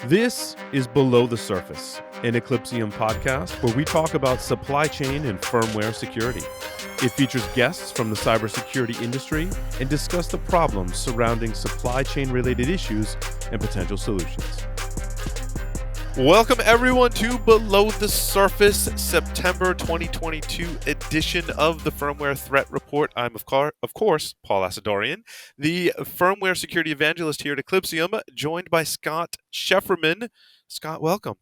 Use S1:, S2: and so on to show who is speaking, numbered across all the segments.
S1: This is Below the Surface, an Eclipsium podcast where we talk about supply chain and firmware security. It features guests from the cybersecurity industry and discuss the problems surrounding supply chain related issues and potential solutions. Welcome everyone to Below the Surface, September 2022 edition of the Firmware Threat Report. I'm of course Paul Asadorian, the firmware security evangelist here at Eclipsium, joined by Scott Shefferman. Scott, welcome.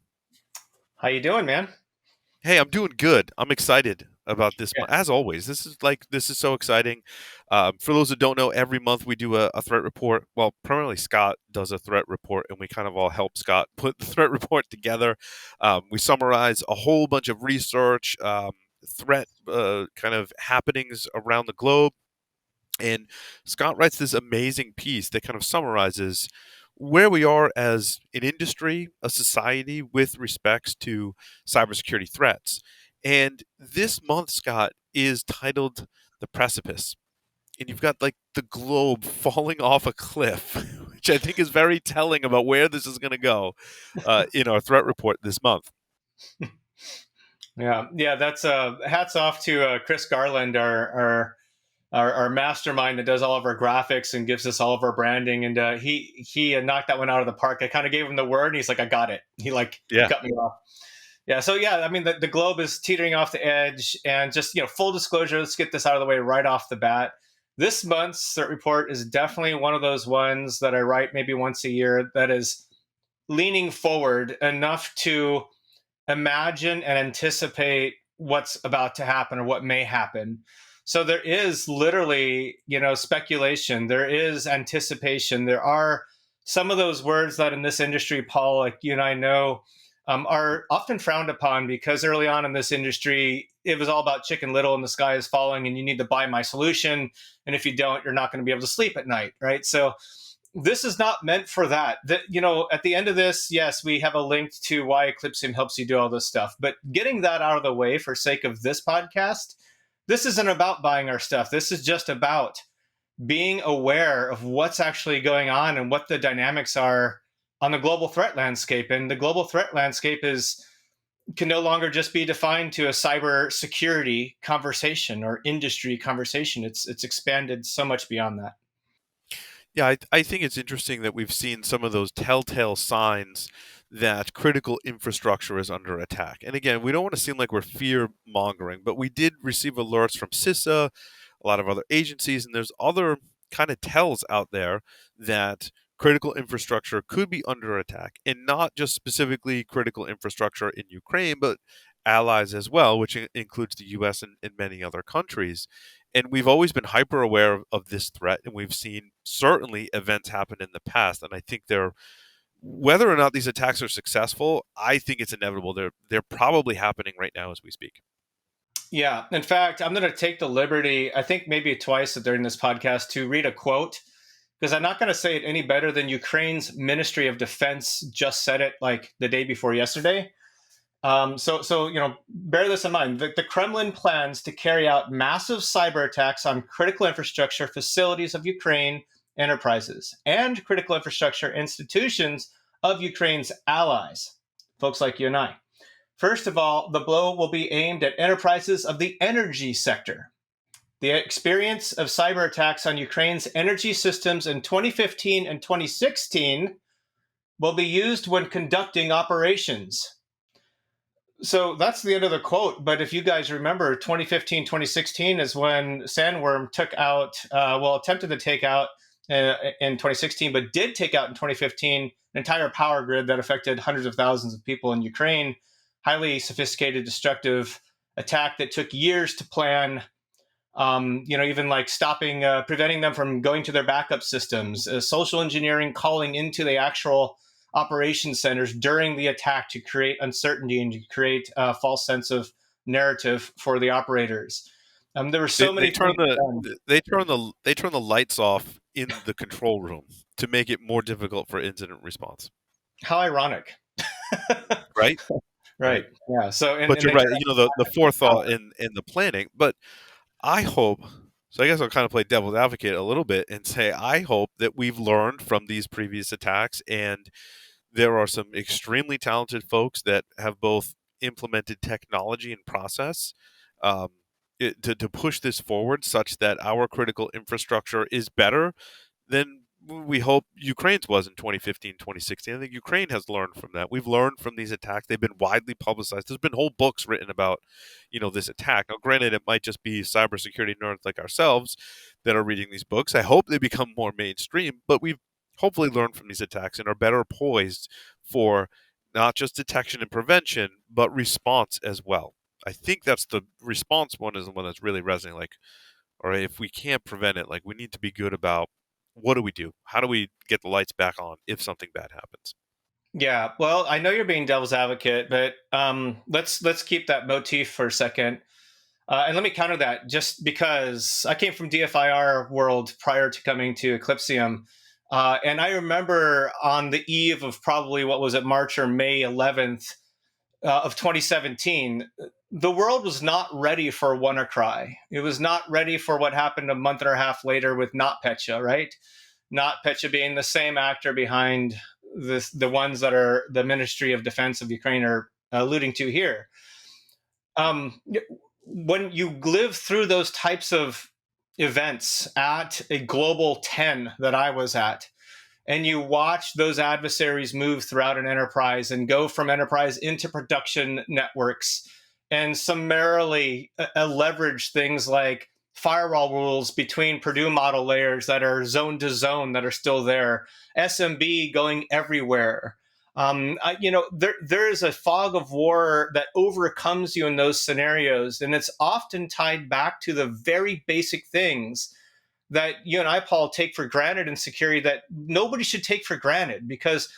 S2: How you doing, man?
S1: Hey, I'm doing good. I'm excited about this.
S2: Yeah.
S1: As always, this is so exciting. For those that don't know, every month we do a threat report. Well, primarily Scott does a threat report, and we kind of all help Scott put the threat report together. We summarize a whole bunch of research, threat kind of happenings around the globe. And Scott writes this amazing piece that kind of summarizes where we are as an industry, a society with respects to cybersecurity threats. And this month, Scott, is titled The Precipice. And you've got like the globe falling off a cliff, which I think is very telling about where this is going to go in our threat report this month.
S2: Yeah. That's hats off to Chris Garland, our mastermind that does all of our graphics and gives us all of our branding. And he knocked that one out of the park. I kind of gave him the word, and he's like, "I got it." He cut me off. Yeah. So yeah, I mean, the globe is teetering off the edge, and just full disclosure, let's get this out of the way right off the bat. This month's threat report is definitely one of those ones that I write maybe once a year that is leaning forward enough to imagine and anticipate what's about to happen or what may happen. So there is literally, speculation. There is anticipation. There are some of those words that in this industry, Paul, like you and I know, are often frowned upon because early on in this industry, it was all about Chicken Little and the sky is falling and you need to buy my solution. And if you don't, you're not going to be able to sleep at night, right? So this is not meant for that. At the end of this, yes, we have a link to why Eclipsium helps you do all this stuff. But getting that out of the way for sake of this podcast, this isn't about buying our stuff. This is just about being aware of what's actually going on and what the dynamics are on the global threat landscape. And the global threat landscape can no longer just be defined to a cyber security conversation or industry conversation. It's expanded so much beyond that.
S1: Yeah, I think it's interesting that we've seen some of those telltale signs that critical infrastructure is under attack. And again, we don't want to seem like we're fear mongering, but we did receive alerts from CISA, a lot of other agencies, and there's other kind of tells out there that critical infrastructure could be under attack, and not just specifically critical infrastructure in Ukraine, but allies as well, which includes the US and many other countries. And we've always been hyper aware of this threat, and we've seen certainly events happen in the past. And I think whether or not these attacks are successful, I think it's inevitable. They're probably happening right now as we speak.
S2: Yeah. In fact, I'm going to take the liberty, I think maybe twice during this podcast, to read a quote, because I'm not going to say it any better than Ukraine's Ministry of Defense just said it like the day before yesterday. So bear this in mind. The Kremlin plans to carry out massive cyber attacks on critical infrastructure facilities of Ukraine enterprises and critical infrastructure institutions of Ukraine's allies, folks like you and I. First of all, the blow will be aimed at enterprises of the energy sector. The experience of cyber attacks on Ukraine's energy systems in 2015 and 2016 will be used when conducting operations. So that's the end of the quote. But if you guys remember, 2015, 2016 is when Sandworm attempted to take out in 2016, but did take out in 2015 an entire power grid that affected hundreds of thousands of people in Ukraine. Highly sophisticated, destructive attack that took years to plan. Even like preventing them from going to their backup systems, social engineering, calling into the actual operation centers during the attack to create uncertainty and to create a false sense of narrative for the operators. There were so many.
S1: They turn the lights off in the control room to make it more difficult for incident response.
S2: How ironic,
S1: right?
S2: Right. Yeah. So,
S1: but you're right. The forethought in the planning. But I hope. So I guess I'll kind of play devil's advocate a little bit and say I hope that we've learned from these previous attacks and There are some extremely talented folks that have both implemented technology and process um, to push this forward such that our critical infrastructure is better than we hope Ukraine's was in 2015, 2016. I think Ukraine has learned from that. We've learned from these attacks. They've been widely publicized. There's been whole books written about, this attack. Now, granted, it might just be cybersecurity nerds like ourselves that are reading these books. I hope they become more mainstream, but we've hopefully learned from these attacks and are better poised for not just detection and prevention, but response as well. I think that's the response one is the one that's really resonating. Like, all right, if we can't prevent it, like we need to be good about what do we do? How do we get the lights back on if something bad happens?
S2: Yeah, well, I know you're being devil's advocate, but let's keep that motif for a second. And let me counter that, just because I came from DFIR world prior to coming to Eclipsium. And I remember on the eve of probably, what was it, March or May 11th of 2017, the world was not ready for WannaCry. It was not ready for what happened a month and a half later with NotPetya, right? NotPetya being the same actor behind the ones that are the Ministry of Defense of Ukraine are alluding to here. Um, when you live through those types of events at a global 10 that I was at, and you watch those adversaries move throughout an enterprise and go from enterprise into production networks and summarily leverage things like firewall rules between Purdue model layers that are zone to zone that are still there, SMB going everywhere. There is a fog of war that overcomes you in those scenarios, and it's often tied back to the very basic things that you and I, Paul, take for granted in security that nobody should take for granted. Because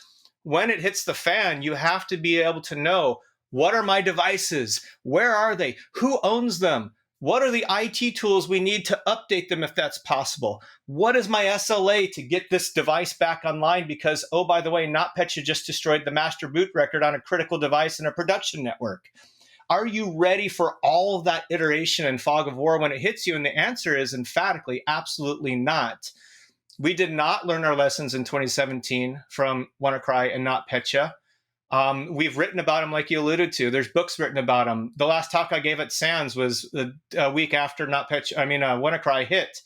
S2: when it hits the fan, you have to be able to know, what are my devices? Where are they? Who owns them? What are the IT tools we need to update them if that's possible? What is my SLA to get this device back online? Because, oh, by the way, NotPetya just destroyed the master boot record on a critical device in a production network. Are you ready for all of that iteration and fog of war when it hits you? And the answer is emphatically, absolutely not. We did not learn our lessons in 2017 from WannaCry and NotPetya. We've written about them, like you alluded to. There's books written about them. The last talk I gave at SANS was a week after WannaCry hit.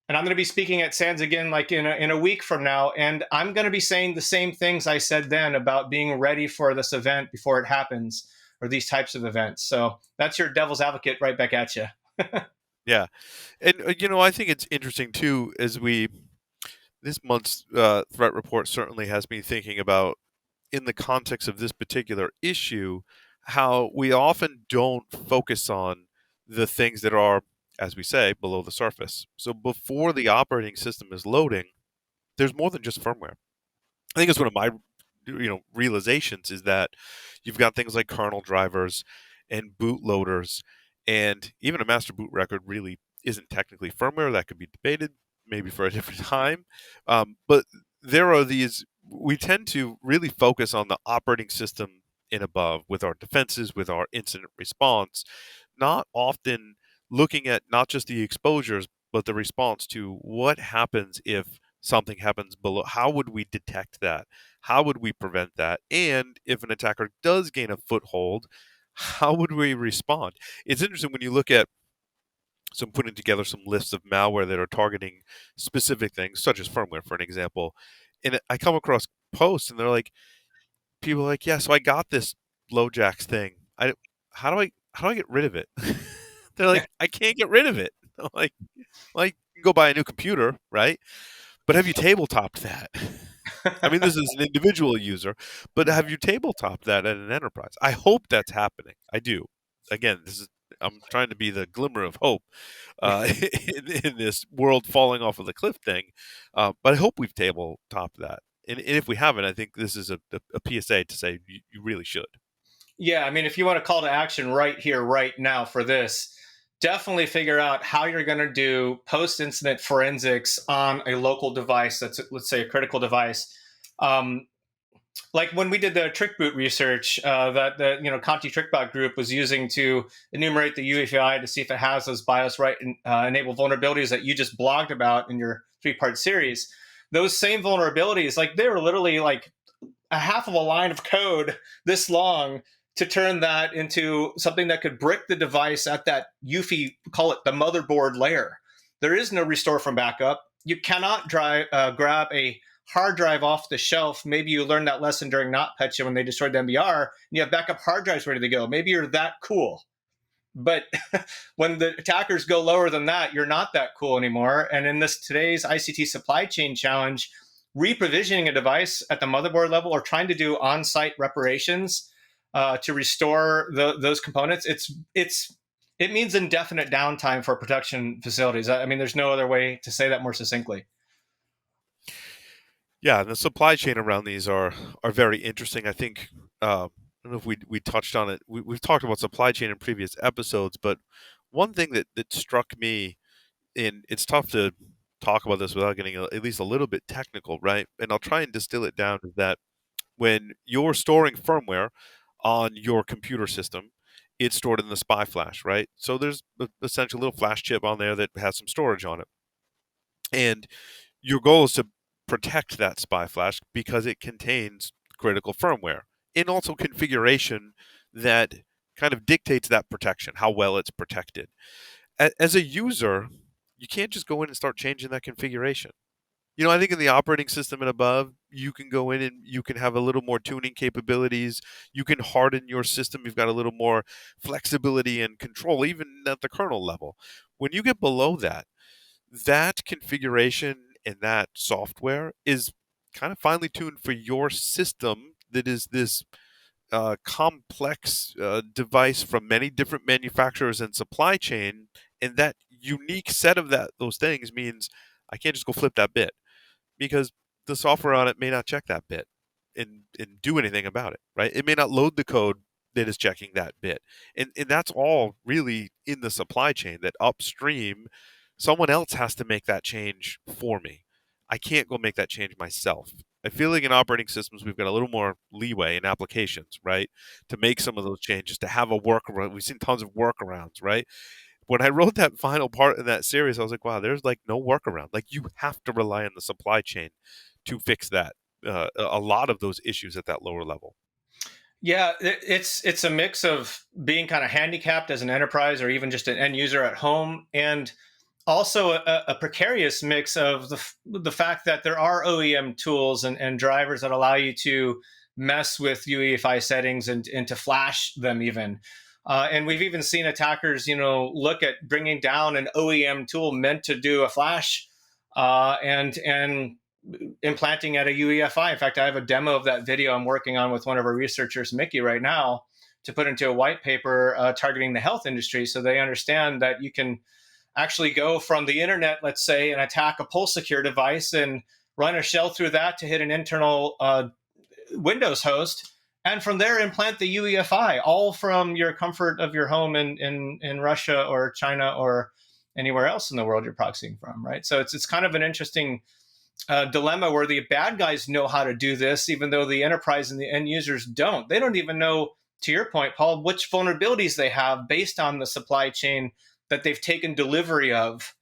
S2: And I'm going to be speaking at SANS again, like in a week from now. And I'm going to be saying the same things I said then about being ready for this event before it happens, or these types of events. So that's your devil's advocate right back at you.
S1: Yeah, and I think it's interesting too as we this month's threat report certainly has me thinking about in the context of this particular issue how we often don't focus on the things that are, as we say, below the surface. So before the operating system is loading, there's more than just firmware. I think it's one of my realizations is that you've got things like kernel drivers and bootloaders, and even a master boot record really isn't technically firmware. That could be debated, maybe for a different time. But there are these. We tend to really focus on the operating system and above with our defenses, with our incident response, not often looking at not just the exposures but the response to what happens if something happens below. How would we detect that? How would we prevent that? And if an attacker does gain a foothold, how would we respond? It's interesting when you look at some putting together some lists of malware that are targeting specific things, such as firmware, for an example. And I come across posts, and they're like, people are like, yeah, so I got this LoJax thing. How do I get rid of it? They're like, I can't get rid of it. I'm like, you can go buy a new computer, right? But have you tabletopped that? I mean, this is an individual user, but have you tabletopped that at an enterprise? I hope that's happening. I do. Again, I'm trying to be the glimmer of hope in this world falling off of the cliff thing, but I hope we've tabletopped that. And if we haven't, I think this is a PSA to say you really should.
S2: Yeah, I mean, if you want to call to action right here, right now for this, definitely figure out how you're going to do post incident forensics on a local device that's, let's say, a critical device. Um, like when we did the trick boot research that the Conti TrickBot group was using to enumerate the UEFI to see if it has those BIOS right enable vulnerabilities that you just blogged about in your 3-part series. Those same vulnerabilities, like they were literally like a half of a line of code this long to turn that into something that could brick the device at that UEFI, call it the motherboard layer. There is no restore from backup. You cannot grab a hard drive off the shelf. Maybe you learned that lesson during NotPetya when they destroyed the MBR, and you have backup hard drives ready to go. Maybe you're that cool. But when the attackers go lower than that, you're not that cool anymore. And in this today's ICT supply chain challenge, reprovisioning a device at the motherboard level or trying to do on-site reparations to restore those components, it means indefinite downtime for production facilities. I mean, there's no other way to say that more succinctly.
S1: Yeah, and the supply chain around these are very interesting. I think I don't know if we touched on it. We've talked about supply chain in previous episodes, but one thing that struck me, and it's tough to talk about this without getting at least a little bit technical, right? And I'll try and distill it down, is that when you're storing firmware on your computer system, it's stored in the SPI flash, right? So there's essentially a little flash chip on there that has some storage on it. And your goal is to protect that SPI flash because it contains critical firmware and also configuration that kind of dictates that protection, how well it's protected. As a user, you can't just go in and start changing that configuration. I think in the operating system and above, you can go in and you can have a little more tuning capabilities. You can harden your system. You've got a little more flexibility and control, even at the kernel level. When you get below that, that configuration and that software is kind of finely tuned for your system that is this complex device from many different manufacturers and supply chain. And that unique set of those things means I can't just go flip that bit, because the software on it may not check that bit and do anything about it, right? It may not load the code that is checking that bit. And that's all really in the supply chain, that upstream, someone else has to make that change for me. I can't go make that change myself. I feel like in operating systems, we've got a little more leeway in applications, right? To make some of those changes, to have a workaround. We've seen tons of workarounds, right? When I wrote that final part in that series, I was like, wow, there's like no workaround. Like, you have to rely on the supply chain to fix that. A lot of those issues at that lower level.
S2: Yeah, it's a mix of being kind of handicapped as an enterprise or even just an end user at home, and also a precarious mix of the fact that there are OEM tools and drivers that allow you to mess with UEFI settings and to flash them even. And we've even seen attackers, look at bringing down an OEM tool meant to do a flash and implanting at a UEFI. In fact, I have a demo of that video I'm working on with one of our researchers, Mickey, right now, to put into a white paper targeting the health industry, so they understand that you can actually go from the internet, let's say, and attack a pull secure device and run a shell through that to hit an internal Windows host, and from there implant the UEFI, all from your comfort of your home in Russia or China or anywhere else in the world you're proxying from, right? So it's kind of an interesting dilemma where the bad guys know how to do this, even though the enterprise and the end users don't. They don't even know, to your point, Paul, which vulnerabilities they have based on the supply chain that they've taken delivery of.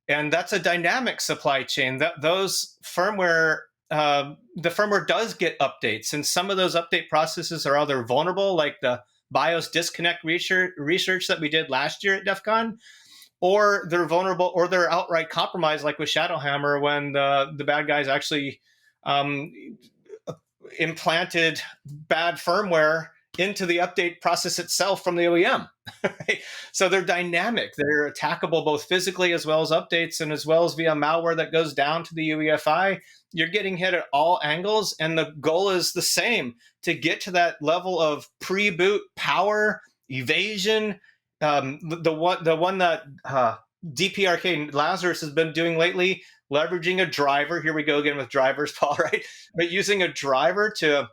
S2: And that's a dynamic supply chain. That those firmware, the firmware does get updates, and some of those update processes are either vulnerable, like the BIOS disconnect research that we did last year at DEF CON, or they're vulnerable, or they're outright compromised, like with Shadowhammer, when the bad guys actually implanted bad firmware into the update process itself from the OEM. Right? So they're dynamic. They're attackable both physically as well as updates, and as well as via malware that goes down to the UEFI. You're getting hit at all angles, and the goal is the same: to get to that level of pre-boot power evasion. The one that DPR Lazarus has been doing lately, leveraging a driver. Here we go again with drivers, Paul, right? But using a driver to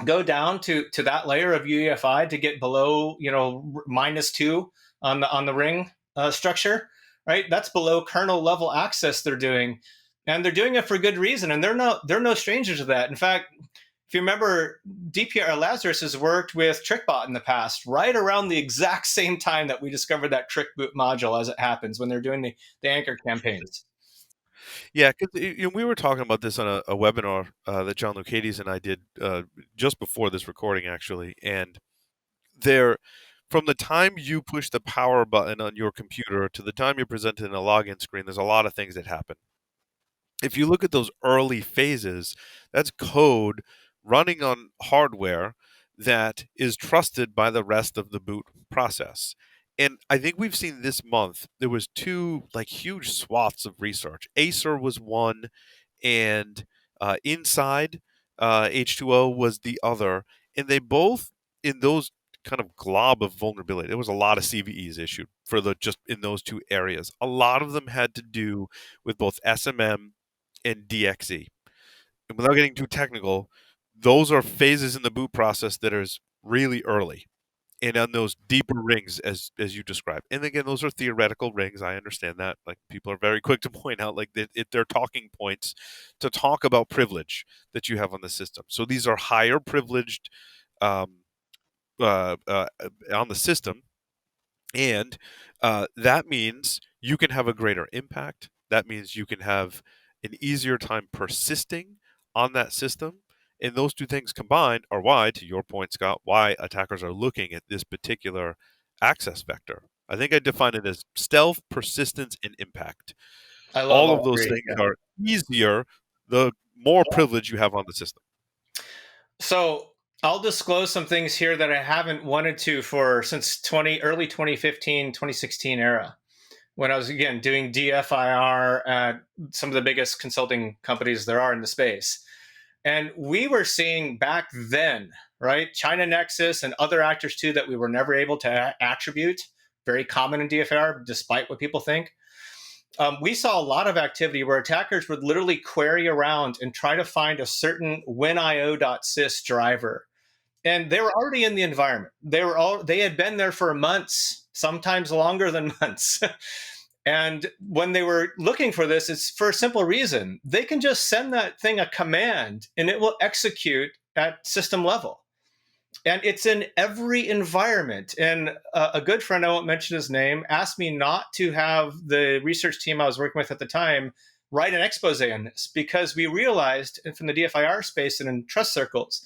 S2: go down to that layer of UEFI to get below, -2 on the ring structure, right? That's below kernel level access they're doing, and they're doing it for good reason. And they're no strangers to that. In fact, if you remember, DPR Lazarus has worked with TrickBot in the past, right around the exact same time that we discovered that trick boot module, as it happens, when they're doing the anchor campaigns.
S1: Yeah, 'cause, we were talking about this on a webinar, that John Lucades and I did, just before this recording, actually, and there from the time you push the power button on your computer to the time you're presented in a login screen, there's a lot of things that happen. If you look at those early phases, that's code running on hardware that is trusted by the rest of the boot process. And I think we've seen this month there was two like huge swaths of research. Acer was one, and Inside H2O was the other, and they both in those kind of glob of vulnerability. There was a lot of CVEs issued for the just in those two areas. A lot of them had to do with both SMM and DXE. And without getting too technical, those are phases in the boot process that is really early and on those deeper rings as you described. And again, those are theoretical rings. I understand that. Like people are very quick to point out like they're talking points to talk about privilege that you have on the system. So these are higher privileged um, on the system, and that means you can have a greater impact. That means you can have an easier time persisting on that system. And those two things combined are why, to your point, Scott, why attackers are looking at this particular access vector. I think I define it as stealth, persistence, and impact.
S2: I love
S1: All of
S2: all
S1: those
S2: three.
S1: things
S2: Yeah.
S1: are easier the more privilege you have on the system.
S2: So I'll disclose some things here that I haven't wanted to for since early 2015, 2016 era, when I was again doing DFIR at some of the biggest consulting companies there are in the space. And we were seeing back then, right, China Nexus and other actors too that we were never able to attribute, very common in DFIR, despite what people think. We saw a lot of activity where attackers would literally query around and try to find a certain winio.sys driver, and they were already in the environment. They had been there for months, sometimes longer than months. And when they were looking for this, it's for a simple reason. They can just send that thing a command and it will execute at system level. And it's in every environment. And a good friend, I won't mention his name, asked me not to have the research team I was working with at the time write an expose on this because we realized from the DFIR space and in trust circles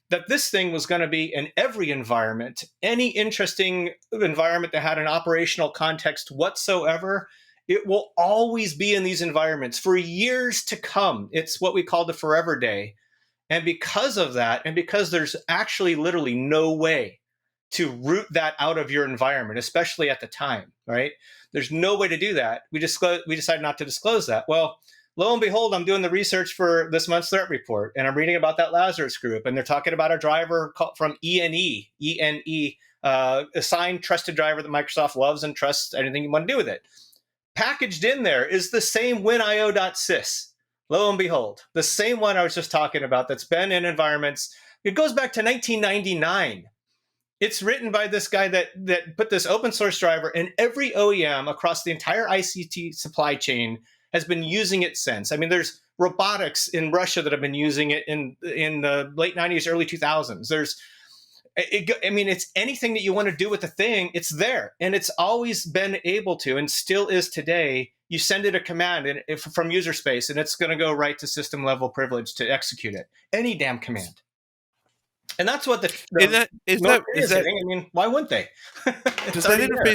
S2: that this thing was going to be in every environment. Any interesting environment that had an operational context whatsoever, it will always be in these environments for years to come. It's what we call the forever day. And because of that, and because there's actually literally no way to root that out of your environment, especially at the time, right? There's no way to do that. We decided not to disclose that. Well, lo and behold, I'm doing the research for this month's threat report, and I'm reading about that Lazarus group, and they're talking about a driver from ENE, assigned trusted driver that Microsoft loves and trusts anything you want to do with it. Packaged in there is the same winio.sys. Lo and behold, the same one I was just talking about that's been in environments. It goes back to 1999. It's written by this guy that put this open source driver, and every OEM across the entire ICT supply chain has been using it since. I mean, there's robotics in Russia that have been using it in the late 90s, early 2000s. I mean, it's anything that you want to do with the thing, it's there. And it's always been able to, and still is today. You send it a command from user space, and it's going to go right to system level privilege to execute it. Any damn command. And that's what
S1: And
S2: the
S1: that is
S2: North
S1: that
S2: Korea
S1: is
S2: is
S1: that
S2: hitting. I mean, why wouldn't they? It's
S1: does that
S2: already there.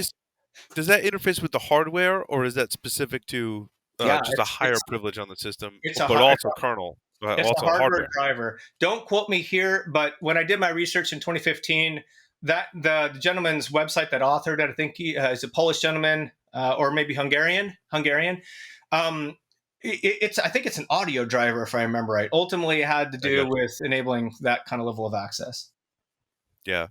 S1: interface with the hardware, or is that specific to
S2: Yeah,
S1: just a higher privilege on the system,
S2: it's a
S1: but
S2: hard,
S1: also kernel,
S2: it's a
S1: also
S2: hardware
S1: hardware?
S2: driver. Don't quote me here, but when I did my research in 2015, that the gentleman's website that authored it, I think he is a Polish gentleman or maybe Hungarian. Um, it's I think it's an audio driver if I remember right. Ultimately, it had to
S1: I
S2: do
S1: got you.
S2: with enabling that kind of level of access.
S1: Yeah,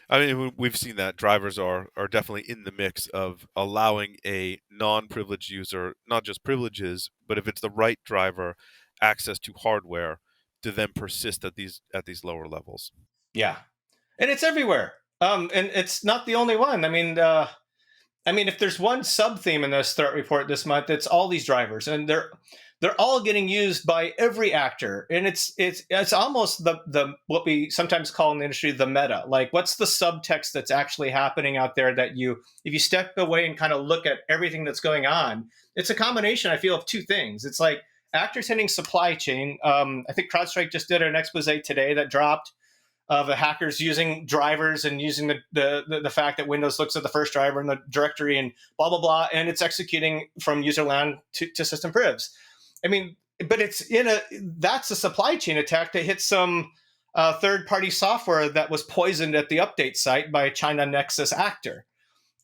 S1: I mean we've seen that drivers are definitely in the mix of allowing a non-privileged user not just privileges, but if it's the right driver, access to hardware to then persist at these lower levels.
S2: Yeah, and it's everywhere. And it's not the only one. I mean, if there's one sub theme in this threat report this month, it's all these drivers, and they're all getting used by every actor, and it's almost the what we sometimes call in the industry the meta. Like, what's the subtext that's actually happening out there that you, if you step away and kind of look at everything that's going on, it's a combination, I feel, of two things. It's like actors hitting supply chain. I think CrowdStrike just did an expose today that dropped of the hackers using drivers and using the fact that Windows looks at the first driver in the directory and blah blah blah, and it's executing from user land to system privs. I mean, but it's that's a supply chain attack that hit some third party software that was poisoned at the update site by a China Nexus actor.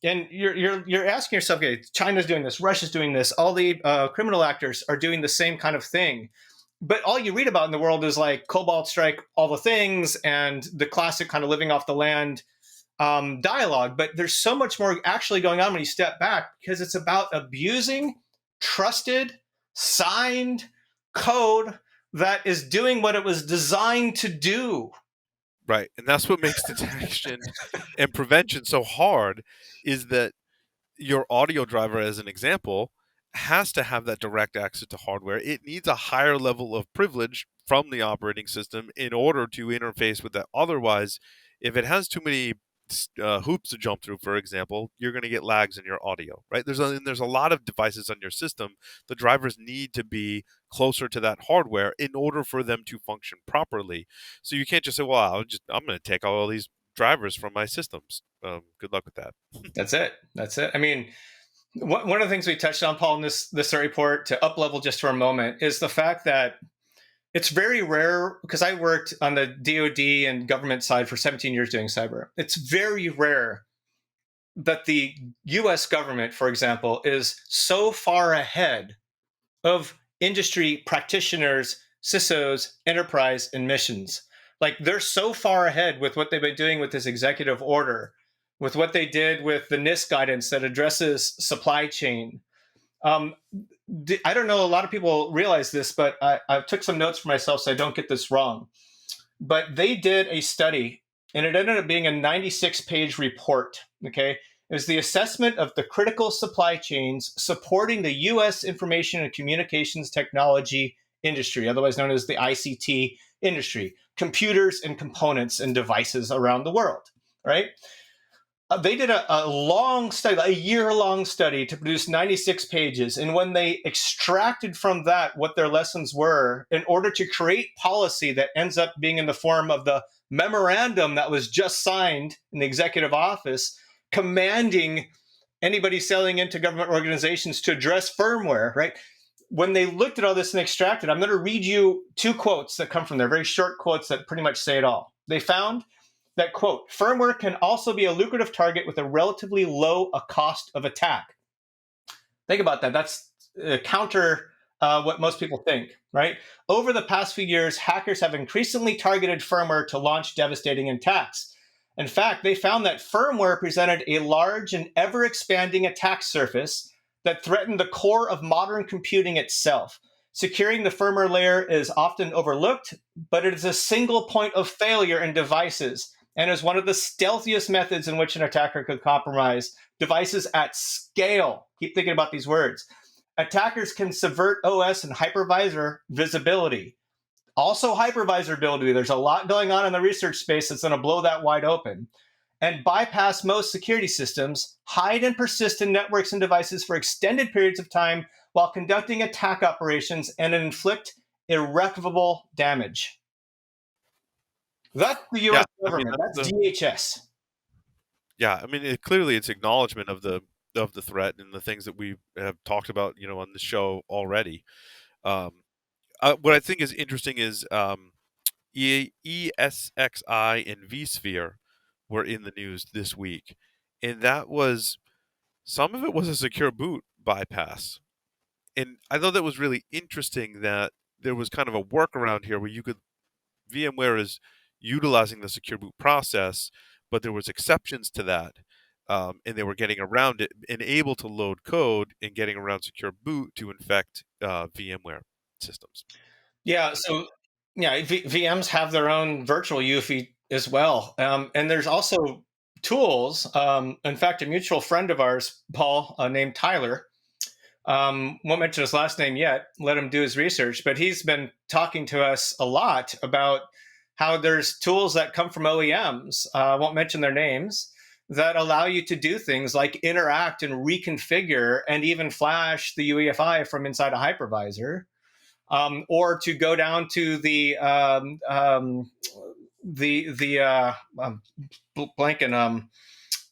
S2: And you're asking yourself, okay, China's doing this, Russia's doing this, all the criminal actors are doing the same kind of thing. But all you read about in the world is like Cobalt Strike, all the things, and the classic kind of living off the land dialogue. But there's so much more actually going on when you step back, because it's about abusing trusted, signed code that is doing what it was designed to do.
S1: Right. And that's what makes detection and prevention so hard, is that your audio driver, as an example, has to have that direct access to hardware. It needs a higher level of privilege from the operating system in order to interface with that. Otherwise, if it has too many hoops to jump through, for example, you're going to get lags in your audio, right? There's a lot of devices on your system. The drivers need to be closer to that hardware in order for them to function properly. So you can't just say, well, I'm going to take all these drivers from my systems. Good luck with that.
S2: That's it. That's it. I mean, one of the things we touched on, Paul, in this report, to up level just for a moment, is the fact that it's very rare, because I worked on the DoD and government side for 17 years doing cyber. It's very rare that the US government, for example, is so far ahead of industry practitioners, CISOs, enterprise, and missions. Like, they're so far ahead with what they've been doing with this executive order, with what they did with the NIST guidance that addresses supply chain. Um, I don't know, a lot of people realize this, but I took some notes for myself so I don't get this wrong. But they did a study, and it ended up being a 96-page report. Okay, it was the assessment of the critical supply chains supporting the U.S. information and communications technology industry, otherwise known as the ICT industry, computers and components and devices around the world. Right? They did a long study, a year-long study, to produce 96 pages. And when they extracted from that what their lessons were, in order to create policy that ends up being in the form of the memorandum that was just signed in the executive office, commanding anybody selling into government organizations to address firmware, right? When they looked at all this and extracted, I'm going to read you two quotes that come from there, very short quotes that pretty much say it all. They found that, quote, firmware can also be a lucrative target with a relatively low cost of attack. Think about that. That's counter what most people think, right? Over the past few years, hackers have increasingly targeted firmware to launch devastating attacks. In fact, they found that firmware presented a large and ever-expanding attack surface that threatened the core of modern computing itself. Securing the firmware layer is often overlooked, but it is a single point of failure in devices, and is one of the stealthiest methods in which an attacker could compromise devices at scale. Keep thinking about these words. Attackers can subvert OS and hypervisor visibility. Also hypervisability. There's a lot going on in the research space that's going to blow that wide open. And bypass most security systems, hide and persist in networks and devices for extended periods of time while conducting attack operations, and inflict irreparable damage. That's the
S1: Yeah,
S2: U.S.
S1: I mean
S2: government. That's DHS.
S1: yeah, I mean clearly it's acknowledgement of the threat and the things that we have talked about, on the show already. Um, what I think is interesting is ESXi and vSphere were in the news this week, and that was some of it was a secure boot bypass, and I thought that was really interesting that there was kind of a workaround here where you could VMware is utilizing the secure boot process, but there was exceptions to that, and they were getting around it and able to load code and getting around secure boot to infect VMware systems.
S2: Yeah. So, yeah, VMs have their own virtual UEFI as well. And there's also tools. In fact, a mutual friend of ours, Paul, named Tyler, Won't mention his last name yet. Let him do his research. But he's been talking to us a lot about how there's tools that come from OEMs. Won't mention their names, that allow you to do things like interact and reconfigure and even flash the UEFI from inside a hypervisor, or to go down to the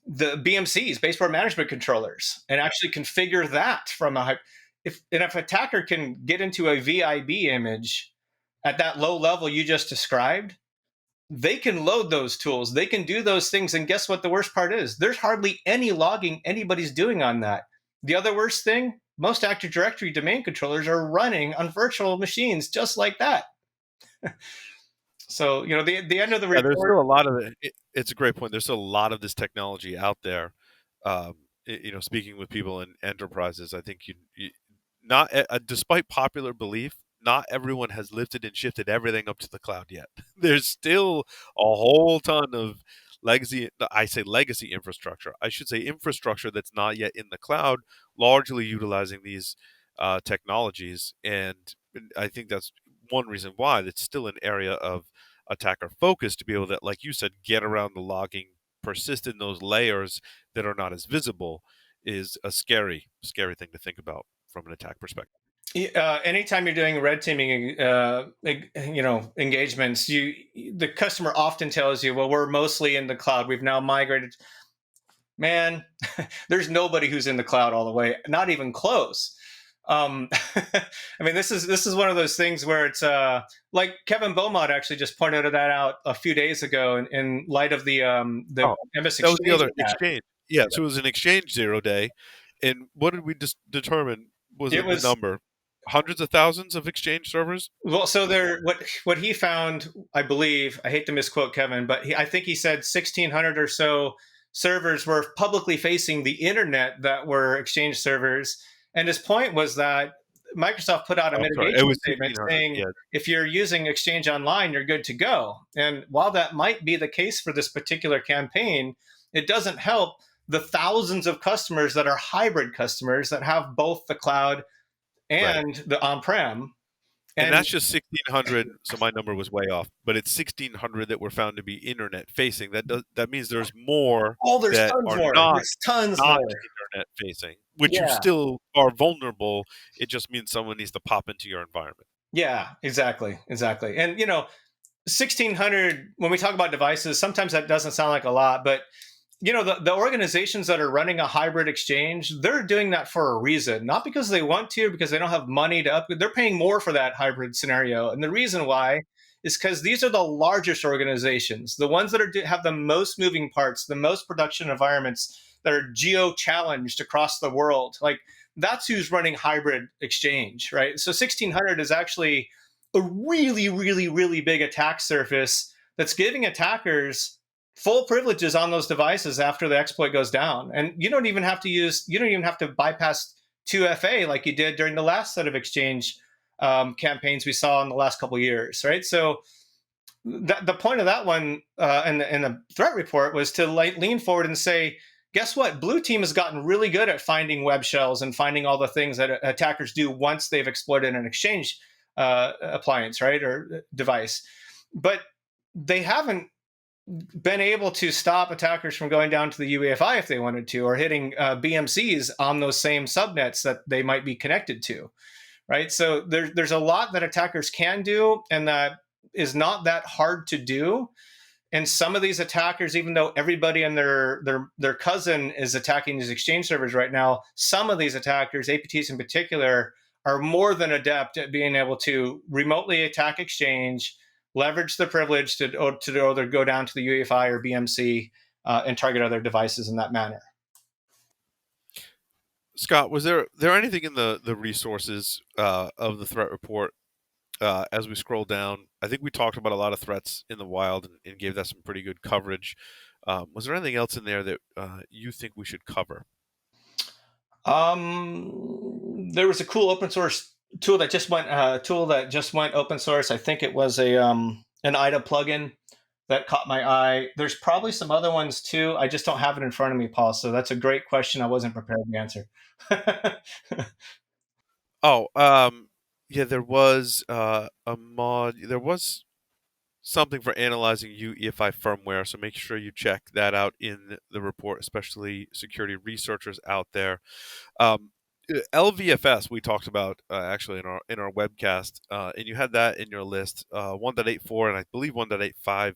S2: BMCs, baseboard management controllers, and actually configure that from a if attacker can get into a VIB image at that low level you just described, they can load those tools, they can do those things, and guess what the worst part is? There's hardly any logging anybody's doing on that. The other worst thing, most Active Directory domain controllers are running on virtual machines just like that. So, the end of the
S1: Yeah, there's
S2: report.
S1: still a lot of it's a great point. There's still a lot of this technology out there. Speaking with people in enterprises, I think you not despite popular belief, not everyone has lifted and shifted everything up to the cloud yet. There's still a whole ton of legacy. I say legacy infrastructure. I should say infrastructure that's not yet in the cloud, largely utilizing these technologies, and I think that's one reason why it's still an area of attacker focus to be able to, like you said, get around the logging, persist in those layers that are not as visible is a scary thing to think about from an attack perspective.
S2: Anytime you're doing red teaming, engagements, the customer often tells you, "Well, we're mostly in the cloud. We've now migrated." Man, there's nobody who's in the cloud all the way, not even close. I mean, this is one of those things where it's like Kevin Beaumont actually just pointed that out a few days ago in light of the
S1: Oh,
S2: MS
S1: that was the
S2: Exchange
S1: other
S2: attack.
S1: exchange. Yeah, so it was an exchange 0 day, and what did we just determine was
S2: It
S1: the
S2: was
S1: number? Hundreds of thousands of exchange servers?
S2: Well, so there, what he found, I believe, I hate to misquote Kevin, but I think he said 1,600 or so servers were publicly facing the internet that were Exchange servers, and his point was that Microsoft put out a
S1: Oh, sorry, it
S2: mitigation
S1: was
S2: statement
S1: 1,600,
S2: saying
S1: yeah,
S2: if you're using Exchange Online, you're good to go. And while that might be the case for this particular campaign, it doesn't help the thousands of customers that are hybrid customers that have both the cloud
S1: right.
S2: and the on-prem.
S1: And
S2: And
S1: that's just 1,600, so my number was way off, but it's 1,600 that were found to be internet facing. That means there's more
S2: Oh, there's
S1: that
S2: tons
S1: are
S2: more.
S1: not
S2: There's tons
S1: not
S2: more.
S1: internet facing, which you
S2: Yeah.
S1: still are vulnerable. It just means someone needs to pop into your environment.
S2: Yeah, exactly. Exactly. And 1,600, when we talk about devices, sometimes that doesn't sound like a lot, but the organizations that are running a hybrid exchange, they're doing that for a reason, not because they want to, because they don't have money to upgrade. They're paying more for that hybrid scenario. And the reason why is because these are the largest organizations, the ones that have the most moving parts, the most production environments that are geo challenged across the world. Like, that's who's running hybrid exchange, right? So 1,600 is actually a really, really, really big attack surface that's giving attackers full privileges on those devices after the exploit goes down. And you don't even have to bypass 2FA like you did during the last set of exchange campaigns we saw in the last couple of years, right? So the point of that one in the threat report was to lean forward and say, guess what? Blue team has gotten really good at finding web shells and finding all the things that attackers do once they've exploited an exchange appliance, right, or device. But they haven't been able to stop attackers from going down to the UEFI if they wanted to, or hitting BMCs on those same subnets that they might be connected to, right? So there's a lot that attackers can do, and that is not that hard to do. And some of these attackers, even though everybody and their cousin is attacking these exchange servers right now, some of these attackers, APTs in particular, are more than adept at being able to remotely attack exchange, leverage the privilege to either go down to the UEFI or BMC and target other devices in that manner.
S1: Scott, was there anything in the resources of the threat report as we scroll down? I think we talked about a lot of threats in the wild and gave that some pretty good coverage. Was there anything else in there that you think we should cover?
S2: There was a cool open source tool that just went open source. I think it was an IDA plugin that caught my eye. There's probably some other ones too. I just don't have it in front of me, Paul. So that's a great question. I wasn't prepared to answer.
S1: Oh, yeah, there was a mod. There was something for analyzing UEFI firmware, so make sure you check that out in the report, especially security researchers out there. Um, LVFS we talked about actually in our webcast, and you had that in your list. 1.84 and I believe 1.85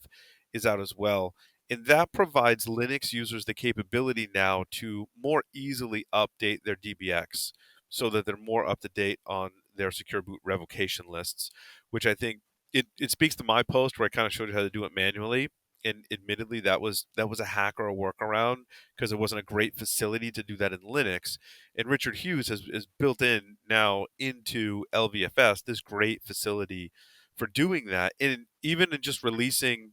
S1: is out as well, and that provides Linux users the capability now to more easily update their DBX so that they're more up to date on their secure boot revocation lists, which I think it speaks to my post where I kind of showed you how to do it manually. And admittedly, that was a hack or a workaround because it wasn't a great facility to do that in Linux. And Richard Hughes has built in now into LVFS this great facility for doing that. And even in just releasing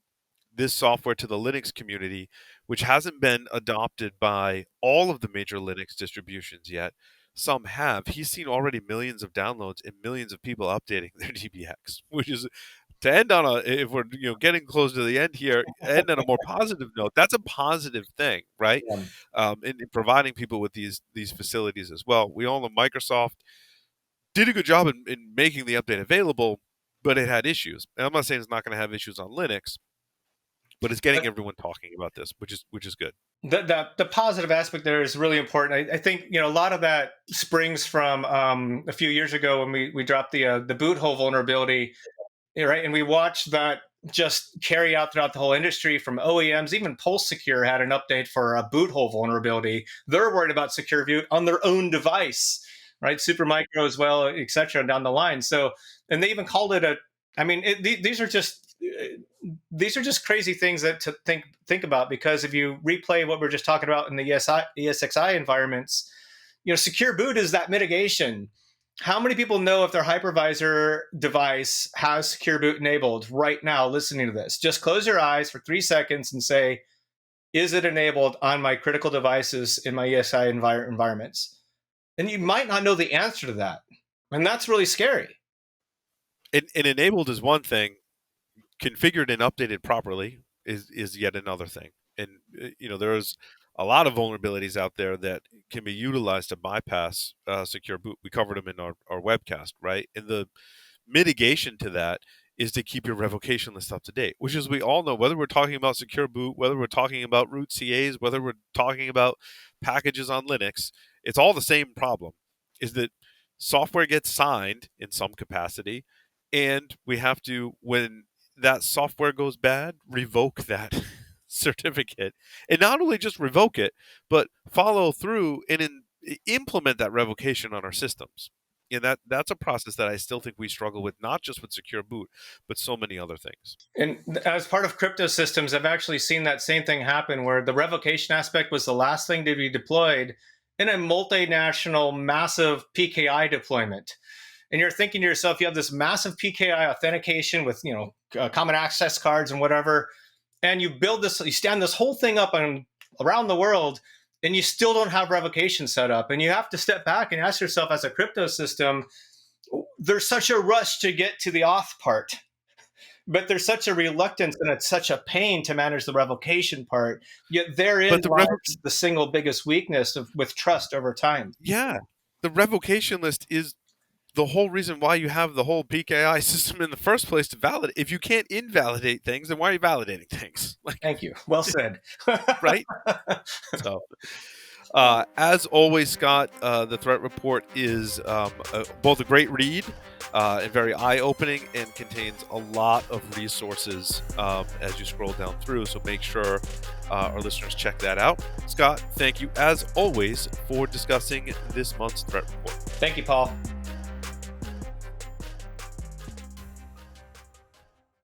S1: this software to the Linux community, which hasn't been adopted by all of the major Linux distributions yet. Some have. He's seen already millions of downloads and millions of people updating their DBX, which is to end on a if we're getting close to the end here, end on a more positive note. That's a positive thing, right?
S2: Yeah.
S1: In providing people with these facilities as well. We all know Microsoft did a good job in making the update available, but it had issues. And I'm not saying it's not going to have issues on Linux, but it's getting everyone talking about this, which is good.
S2: The positive aspect there is really important. I think a lot of that springs from a few years ago when we dropped the boot hole vulnerability. Yeah, right. And we watched that just carry out throughout the whole industry from OEMs. Even Pulse Secure had an update for a boot hole vulnerability. They're worried about secure boot on their own device, right? Supermicro as well, et cetera, down the line. So, and they even called it a, I mean, these are just crazy things that to think about, because if you replay what we're just talking about in the ESXi environments, secure boot is that mitigation. How many people know if their hypervisor device has secure boot enabled right now listening to this? Just close your eyes for 3 seconds and say, is it enabled on my critical devices in my ESI environments? And you might not know the answer to that. And that's really scary.
S1: And enabled is one thing. Configured and updated properly is yet another thing. And there's a lot of vulnerabilities out there that can be utilized to bypass secure boot. We covered them in our webcast, right? And the mitigation to that is to keep your revocation list up to date, which, as we all know, whether we're talking about secure boot, whether we're talking about root CAs, whether we're talking about packages on Linux, it's all the same problem, is that software gets signed in some capacity, and we have to, when that software goes bad, revoke that certificate. And not only just revoke it, but follow through and implement that revocation on our systems. And that's a process that I still think we struggle with, not just with secure boot, but so many other things.
S2: And as part of crypto systems, I've actually seen that same thing happen where the revocation aspect was the last thing to be deployed in a multinational, massive PKI deployment. And you're thinking to yourself, you have this massive PKI authentication with common access cards and whatever, and you stand this whole thing up around the world, and you still don't have revocation set up. And you have to step back and ask yourself, as a crypto system, there's such a rush to get to the auth part, but there's such a reluctance and it's such a pain to manage the revocation part. Yet therein lies the single biggest weakness with trust over time.
S1: Yeah, the revocation list is the whole reason why you have the whole PKI system in the first place to validate. If you can't invalidate things, then why are you validating things?
S2: Thank you. Well said.
S1: Right? So, as always, Scott, the threat report is both a great read and very eye-opening, and contains a lot of resources as you scroll down through. So make sure our listeners check that out. Scott, thank you as always for discussing this month's threat report.
S2: Thank you, Paul.